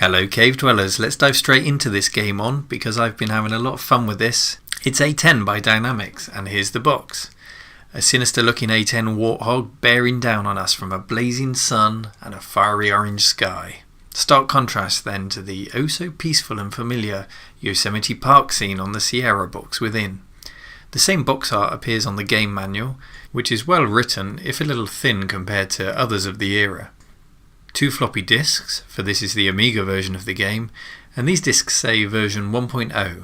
Hello Cave Dwellers, let's dive straight into this game on because I've been having a lot of fun with this. It's A10 by Dynamix and here's the box. A sinister looking A10 warthog bearing down on us from a blazing sun and a fiery orange sky. Stark contrast then to the oh so peaceful and familiar Yosemite Park scene on the Sierra box within. The same box art appears on the game manual, which is well written if a little thin compared to others of the era. 2 floppy disks, for this is the Amiga version of the game, and these disks say version 1.0.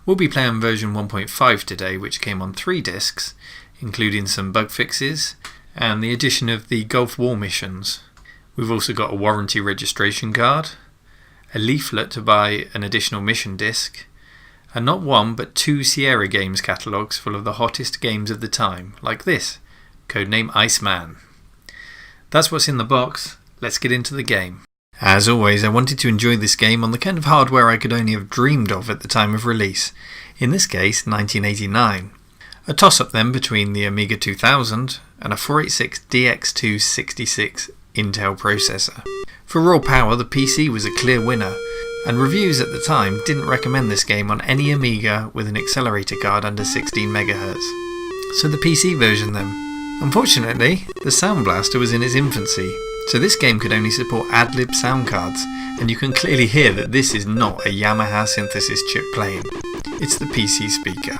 We'll be playing version 1.5 today, which came on 3 disks, including some bug fixes and the addition of the Gulf War missions. We've also got a warranty registration card, a leaflet to buy an additional mission disc, and not one but 2 Sierra Games catalogues full of the hottest games of the time, like this, codename Iceman. That's what's in the box. Let's get into the game. As always, I wanted to enjoy this game on the kind of hardware I could only have dreamed of at the time of release, in this case 1989. A toss-up then between the Amiga 2000 and a 486DX266 Intel processor. For raw power, the PC was a clear winner, and reviews at the time didn't recommend this game on any Amiga with an accelerator card under 16 MHz. So the PC version then. Unfortunately, the Sound Blaster was in its infancy, so this game could only support ad-lib sound cards, and you can clearly hear that this is not a Yamaha synthesis chip playing. It's the PC speaker.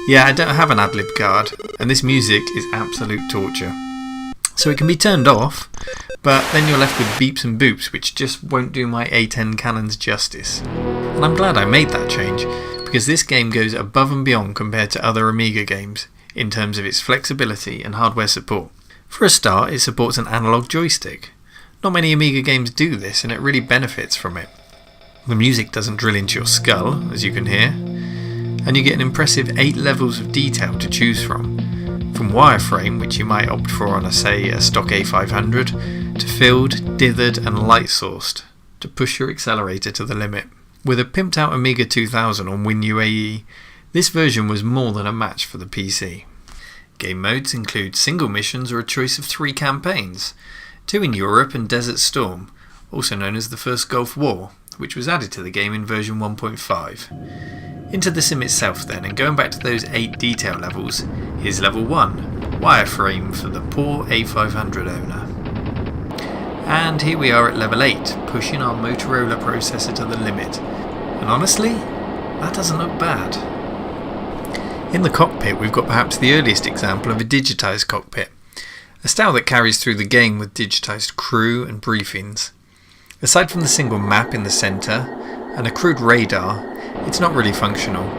Yeah, I don't have an ad-lib card, and this music is absolute torture. So it can be turned off, but then you're left with beeps and boops, which just won't do my A10 cannons justice. And I'm glad I made that change, because this game goes above and beyond compared to other Amiga games, in terms of its flexibility and hardware support. For a start, it supports an analog joystick. Not many Amiga games do this, and it really benefits from it. The music doesn't drill into your skull, as you can hear, and you get an impressive 8 levels of detail to choose from wireframe, which you might opt for on a stock A500, to filled, dithered and light sourced, to push your accelerator to the limit. With a pimped out Amiga 2000 on WinUAE, this version was more than a match for the PC. Game modes include single missions or a choice of 3 campaigns, 2 in Europe and Desert Storm, also known as the First Gulf War, which was added to the game in version 1.5. Into the sim itself then, and going back to those 8 detail levels, here's level 1, wireframe for the poor A500 owner. And here we are at level 8, pushing our Motorola processor to the limit. And honestly, that doesn't look bad. In the cockpit we've got perhaps the earliest example of a digitised cockpit, a style that carries through the game with digitised crew and briefings. Aside from the single map in the centre and a crude radar, it's not really functional.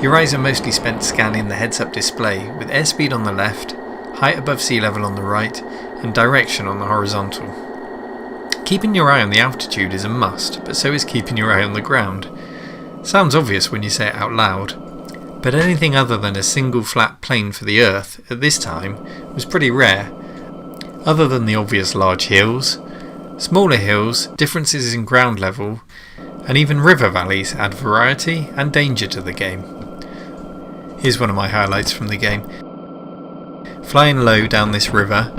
Your eyes are mostly spent scanning the heads-up display with airspeed on the left, height above sea level on the right and direction on the horizontal. Keeping your eye on the altitude is a must, but so is keeping your eye on the ground. Sounds obvious when you say it out loud, but anything other than a single flat plane for the Earth at this time was pretty rare. Other than the obvious large hills, smaller hills, differences in ground level, and even river valleys add variety and danger to the game. Here's one of my highlights from the game. Flying low down this river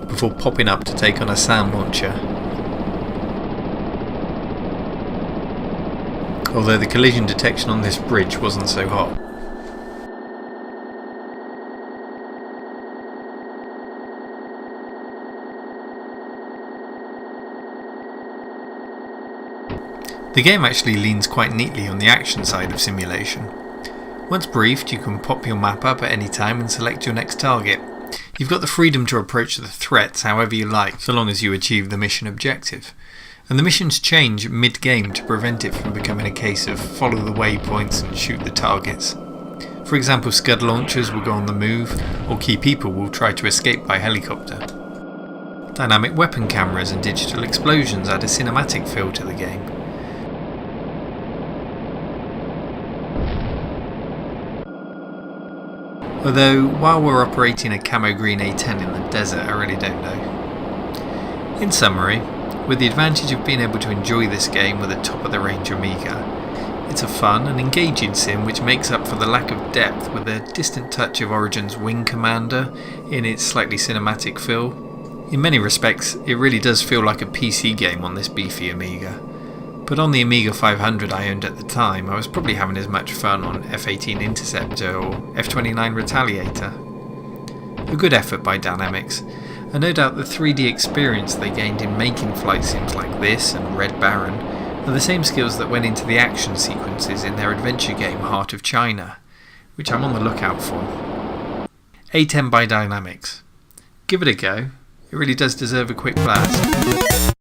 before popping up to take on a sound launcher. Although the collision detection on this bridge wasn't so hot. The game actually leans quite neatly on the action side of simulation. Once briefed, you can pop your map up at any time and select your next target. You've got the freedom to approach the threats however you like, so long as you achieve the mission objective. And the missions change mid-game to prevent it from becoming a case of follow the waypoints and shoot the targets. For example, Scud launchers will go on the move, or key people will try to escape by helicopter. Dynamic weapon cameras and digital explosions add a cinematic feel to the game. Although, while we're operating a camo green A10 in the desert, I really don't know. In summary, with the advantage of being able to enjoy this game with a top-of-the-range Amiga, it's a fun and engaging sim which makes up for the lack of depth with a distant touch of Origin's Wing Commander in its slightly cinematic feel. In many respects, it really does feel like a PC game on this beefy Amiga. But on the Amiga 500 I owned at the time, I was probably having as much fun on F-18 Interceptor or F-29 Retaliator. A good effort by Dynamix, and no doubt the 3D experience they gained in making flight sims like this and Red Baron are the same skills that went into the action sequences in their adventure game Heart of China, which I'm on the lookout for. A10 by Dynamix. Give it a go, it really does deserve a quick blast.